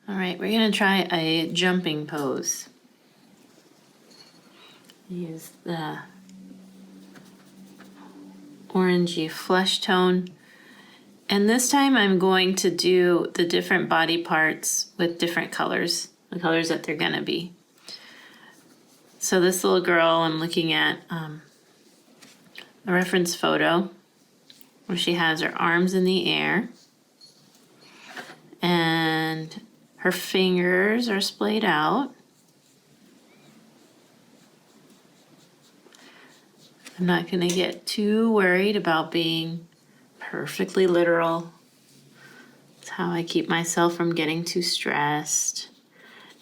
All right, we're gonna try a jumping pose. Use the orangey flesh tone. And this time I'm going to do the different body parts with different colors, the colors that they're gonna be. So this little girl, I'm looking at a reference photo where she has her arms in the air and her fingers are splayed out. I'm not going to get too worried about being perfectly literal. It's how I keep myself from getting too stressed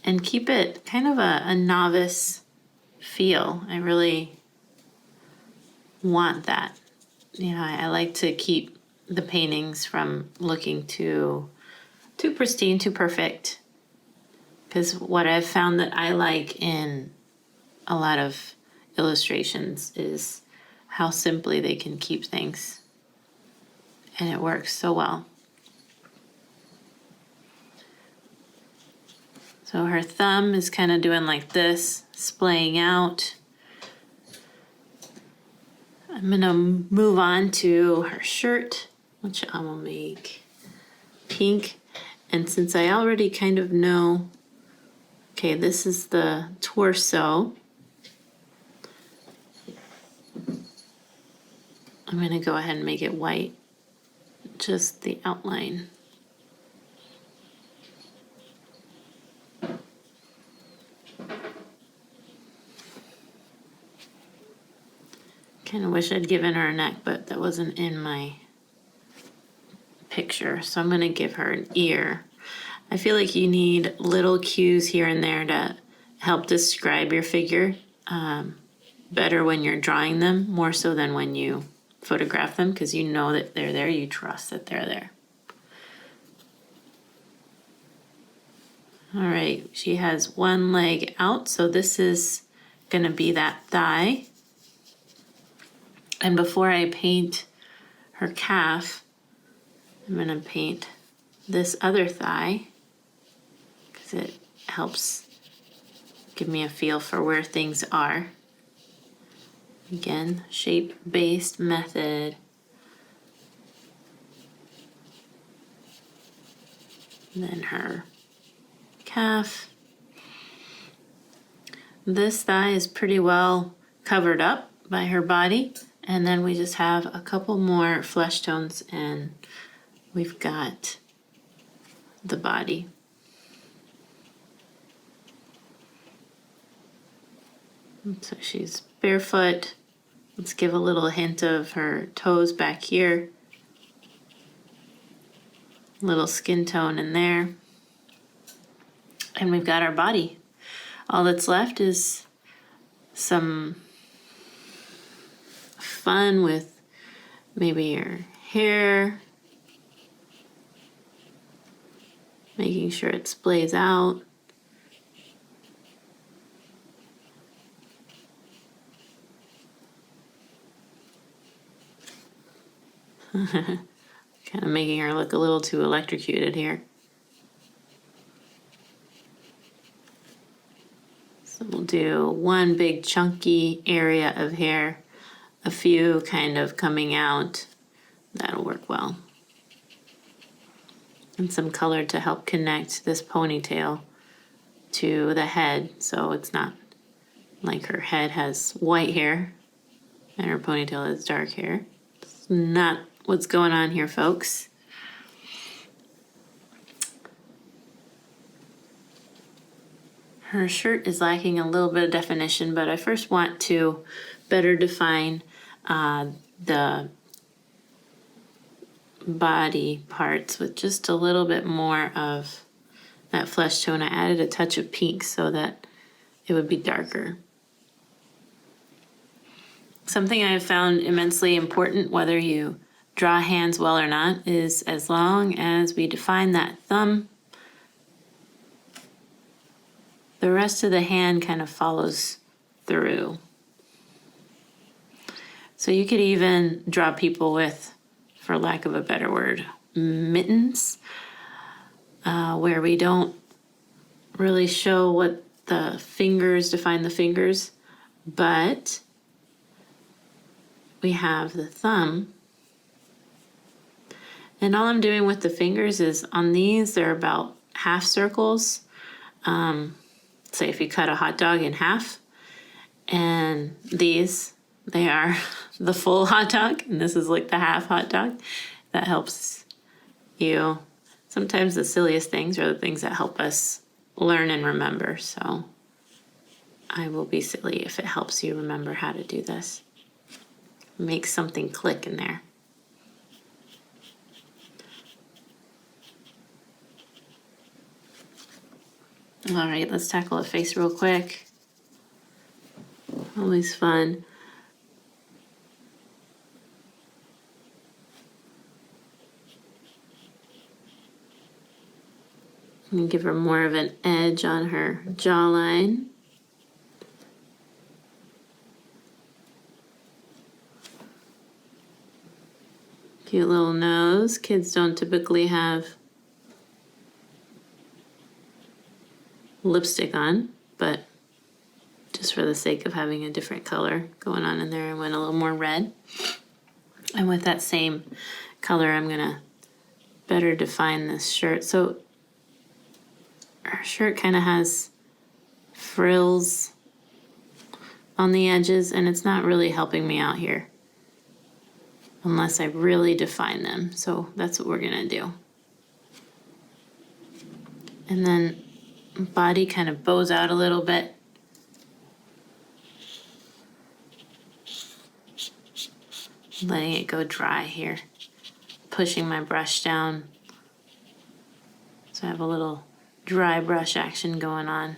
and keep it kind of a novice feel. I really want that. You know, I like to keep the paintings from looking too pristine, too perfect. Because what I've found that I like in a lot of illustrations is how simply they can keep things. And it works so well. So her thumb is kind of doing like this, splaying out. I'm gonna move on to her shirt, which I will make pink. And since I already kind of know, okay, this is the torso, I'm gonna go ahead and make it white, just the outline. Kind of wish I'd given her a neck, but that wasn't in my picture. So I'm gonna give her an ear. I feel like you need little cues here and there to help describe your figure better when you're drawing them, more so than when you photograph them, because you know that they're there, you trust that they're there. All right, she has one leg out, so this is gonna be that thigh. And before I paint her calf, I'm gonna paint this other thigh because it helps give me a feel for where things are. Again, shape-based method. And then her calf. This thigh is pretty well covered up by her body. And then we just have a couple more flesh tones and we've got the body. So she's barefoot. Let's give a little hint of her toes back here. Little skin tone in there. And we've got our body. All that's left is some fun with maybe your hair, making sure it splays out. Kind of making her look a little too electrocuted here. So we'll do one big chunky area of hair, a few kind of coming out. That'll work well. And some color to help connect this ponytail to the head, so it's not like her head has white hair and her ponytail has dark hair. It's not what's going on here, folks. Her shirt is lacking a little bit of definition, but I first want to better define the body parts with just a little bit more of that flesh tone. I added a touch of pink so that it would be darker. Something I have found immensely important, whether you draw hands well or not, is as long as we define that thumb, the rest of the hand kind of follows through. So you could even draw people with, for lack of a better word, mittens, where we don't really show what the fingers, define the fingers, but we have the thumb. And all I'm doing with the fingers is on these, they're about half circles. Say if you cut a hot dog in half, and these, they are the full hot dog, and this is like the half hot dog. That helps you. Sometimes the silliest things are the things that help us learn and remember, so I will be silly if it helps you remember how to do this. Make something click in there. All right, let's tackle a face real quick. Always fun. I'm gonna give her more of an edge on her jawline. Cute little nose. Kids don't typically have lipstick on, but just for the sake of having a different color going on in there, I went a little more red. And with that same color, I'm gonna better define this shirt. So our shirt kind of has frills on the edges, and it's not really helping me out here unless I really define them. So that's what we're gonna do. And then body kind of bows out a little bit. Letting it go dry here. Pushing my brush down. So I have a little dry brush action going on.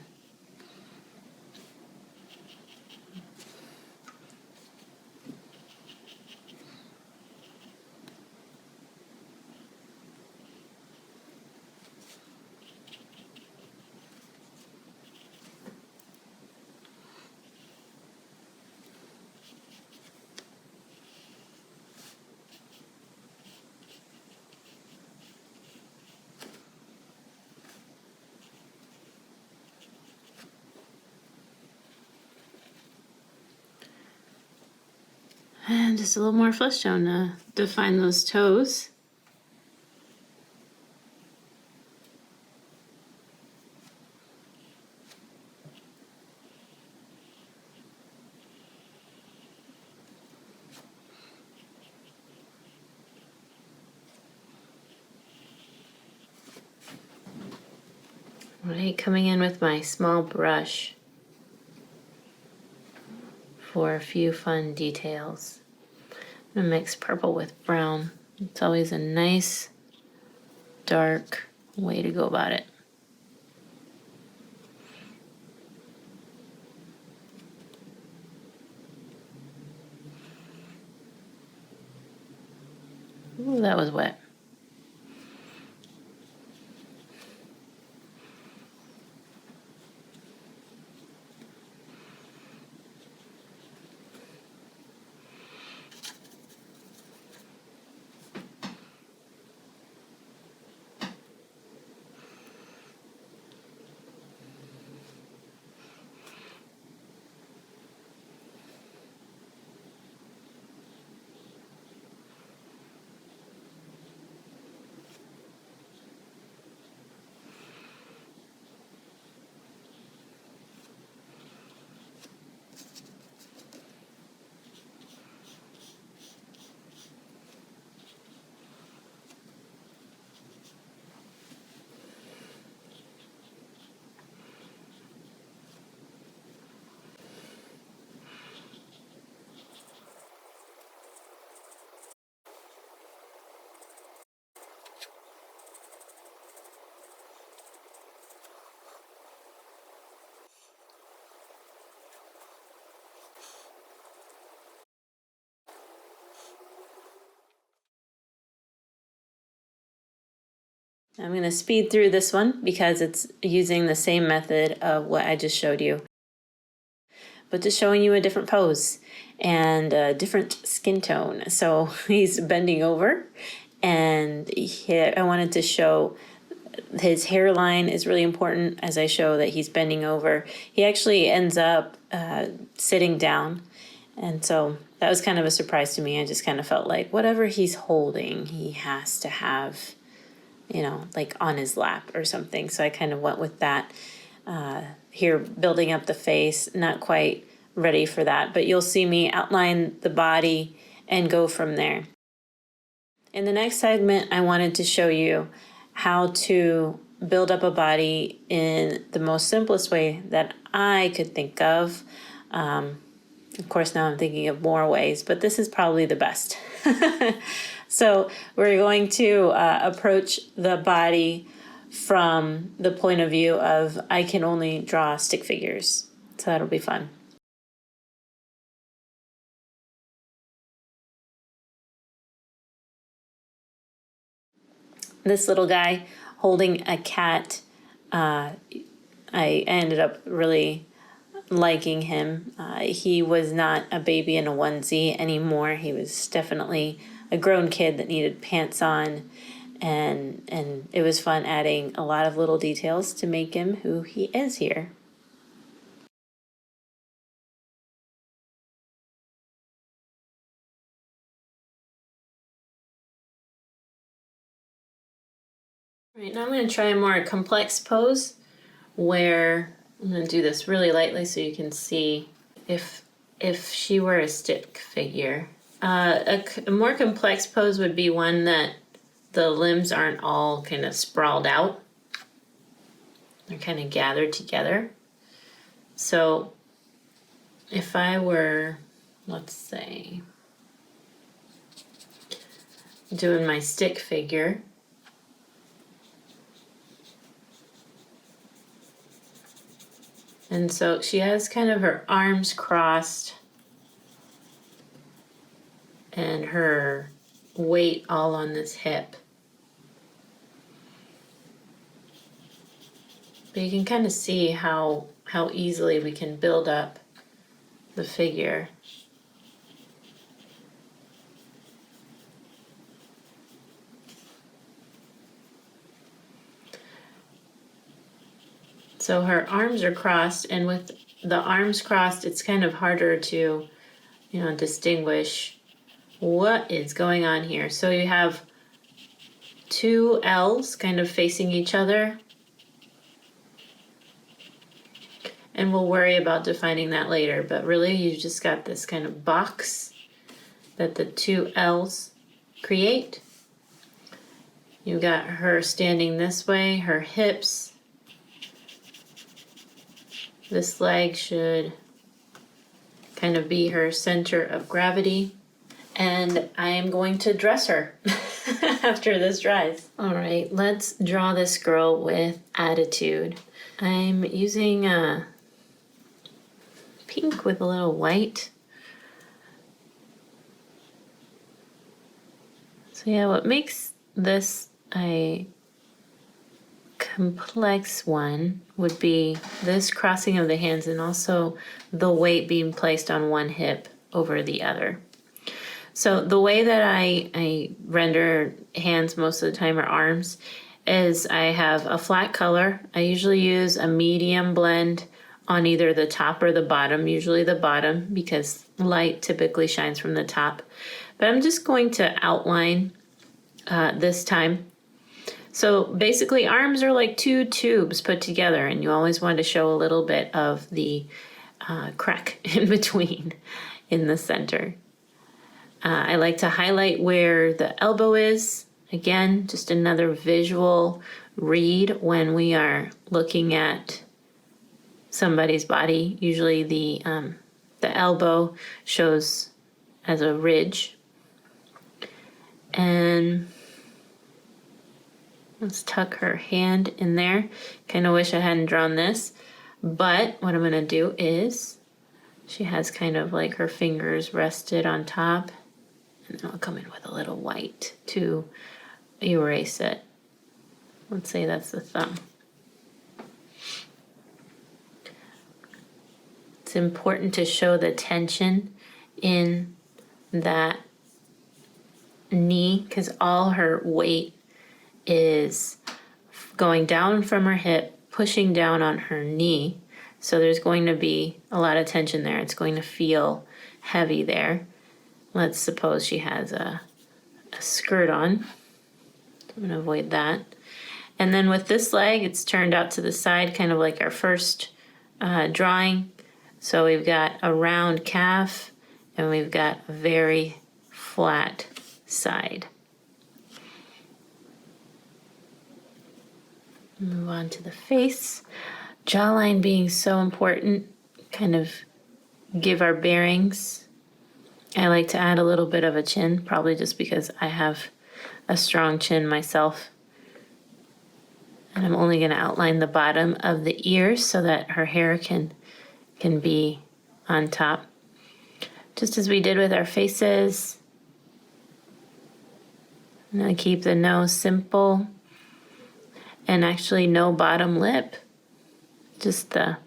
And just a little more flesh tone to define those toes. All right, coming in with my small brush for a few fun details. I'm gonna mix purple with brown. It's always a nice, dark way to go about it. Ooh, that was wet. I'm going to speed through this one because it's using the same method of what I just showed you, but just showing you a different pose and a different skin tone. So he's bending over, and I wanted to show his hairline is really important as I show that he's bending over. He actually ends up sitting down. And so that was kind of a surprise to me. I just kind of felt like whatever he's holding, he has to have, you know, like on his lap or something. So I kind of went with that. Here, building up the face, not quite ready for that, but you'll see me outline the body and go from there. In the next segment, I wanted to show you how to build up a body in the most simplest way that I could think of. Of course, now I'm thinking of more ways, but this is probably the best. So we're going to approach the body from the point of view of I can only draw stick figures. So that'll be fun. This little guy holding a cat, I ended up really liking him. He was not a baby in a onesie anymore. He was definitely a grown kid that needed pants on, and it was fun adding a lot of little details to make him who he is here. Right, now I'm going to try a more complex pose where I'm going to do this really lightly so you can see if she were a stick figure. A more complex pose would be one that the limbs aren't all kind of sprawled out. They're kind of gathered together. So if I were, let's say, doing my stick figure, and so she has kind of her arms crossed and her weight all on this hip. But you can kind of see how easily we can build up the figure. So her arms are crossed, and with the arms crossed, it's kind of harder to, you know, distinguish what is going on here. So you have two L's kind of facing each other, and we'll worry about defining that later, but really you just got this kind of box that the two L's create. You got her standing this way, her hips. This leg should kind of be her center of gravity. And I am going to dress her after this dries. All right, let's draw this girl with attitude. I'm using a pink with a little white. So yeah, what makes this a complex one would be this crossing of the hands and also the weight being placed on one hip over the other. So the way that I render hands most of the time, or arms, is I have a flat color. I usually use a medium blend on either the top or the bottom, usually the bottom because light typically shines from the top. But I'm just going to outline this time. So basically arms are like two tubes put together, and you always want to show a little bit of the crack in between in the center. I like to highlight where the elbow is. Again, just another visual read when we are looking at somebody's body. Usually the elbow shows as a ridge. And let's tuck her hand in there. Kind of wish I hadn't drawn this, but what I'm going to do is she has kind of like her fingers rested on top, and then I'll come in with a little white to erase it. Let's say that's the thumb. It's important to show the tension in that knee because all her weight is going down from her hip, pushing down on her knee. So there's going to be a lot of tension there. It's going to feel heavy there. Let's suppose she has a skirt on. I'm going to avoid that. And then with this leg, it's turned out to the side, kind of like our first drawing. So we've got a round calf, and we've got a very flat side. Move on to the face. Jawline being so important, kind of give our bearings. I like to add a little bit of a chin, probably just because I have a strong chin myself. And I'm only going to outline the bottom of the ears so that her hair can be on top. Just as we did with our faces. I'm going to keep the nose simple. And actually no bottom lip. Just the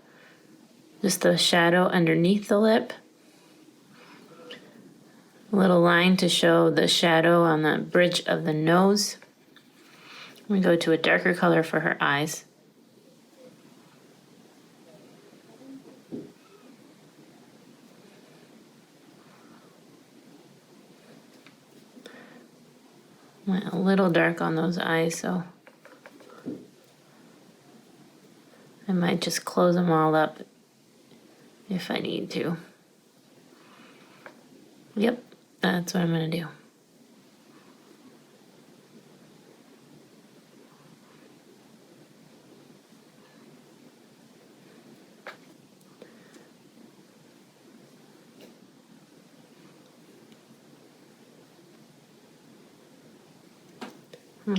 shadow underneath the lip. A little line to show the shadow on the bridge of the nose. We go to a darker color for her eyes. Went a little dark on those eyes, so I might just close them all up if I need to. Yep, that's what I'm going to do.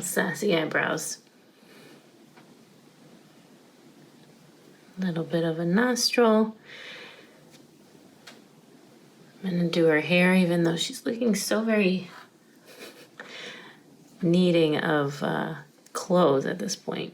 Sassy eyebrows. A little bit of a nostril. I'm going to do her hair, even though she's looking so very needing of clothes at this point.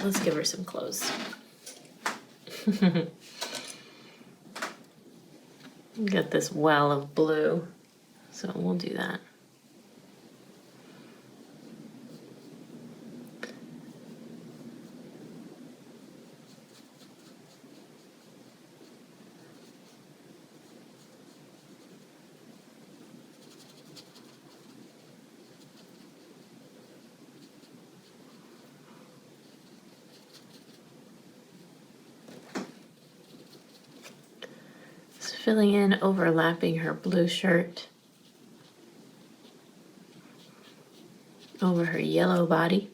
Let's give her some clothes. Got this well of blue, so we'll do that. Filling in, overlapping her blue shirt over her yellow body.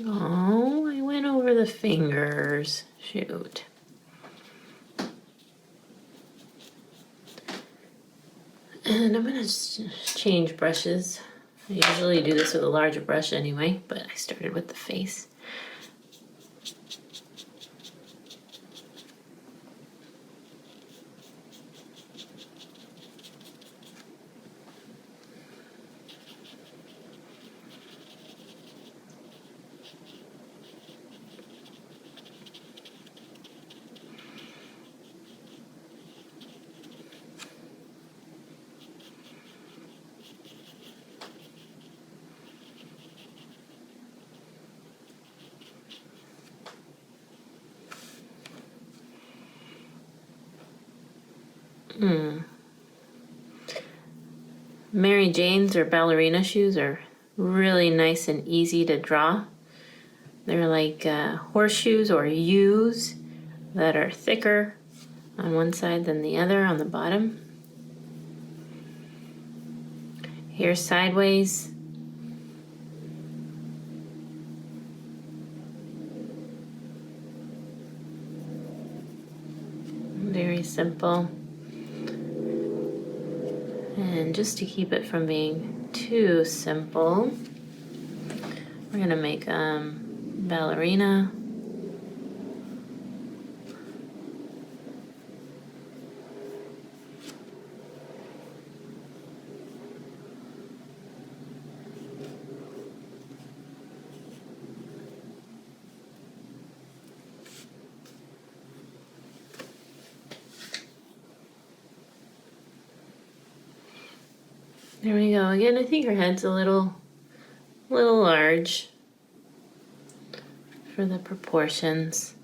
Oh, I went over the fingers. Shoot. And I'm going to change brushes. I usually do this with a larger brush anyway, but I started with the face. Mary Jane's or ballerina shoes are really nice and easy to draw. They're like horseshoes or U's that are thicker on one side than the other on the bottom. Here sideways. Very simple. And just to keep it from being too simple, we're going to make ballerina There we go. Again, I think her head's a little large for the proportions.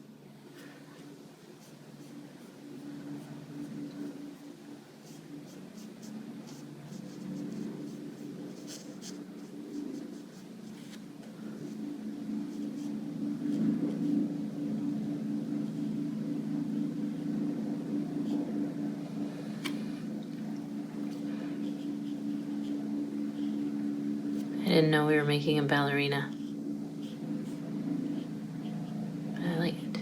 I didn't know we were making a ballerina. I like it.